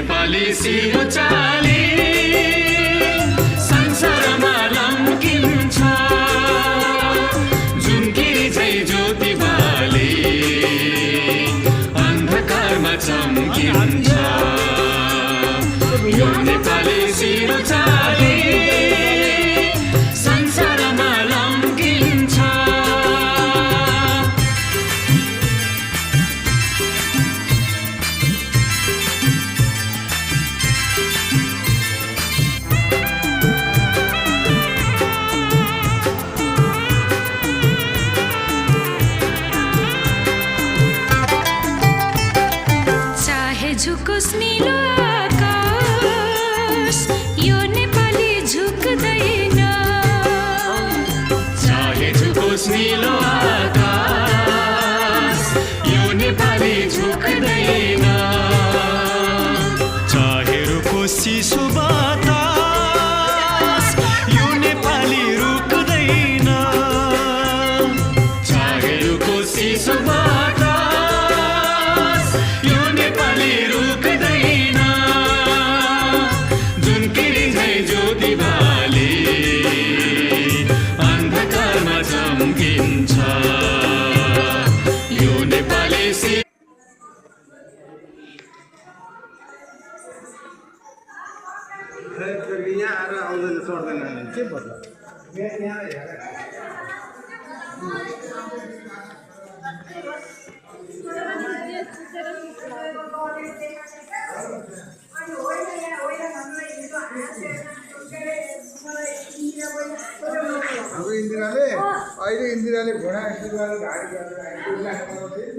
नेपाली सिरुचाली संसारमा लम्किन्छ जुनकिरी झै ज्योति बाले अन्धकारमा चम्किन्छ यो नेपाली सिरुचाली संसारमा लम्किन्छ झुकोस् नीलो आकाश यो नेपाली झुक्दैन चाहे झुकोस् नीलो आकाश यो नेपाली झुक्दैन चाहे रुकोस् चिसो बतास यो नेपाली रुक्दैन चाहे रुकोस् चिसो यो नेपाली यहाँ आएर आउँदैन चढ्दैन के मतलब हाम्रो इन्दिराले अहिले इन्दिराले घोडा इन्दिराले गाडी बनाउँदैन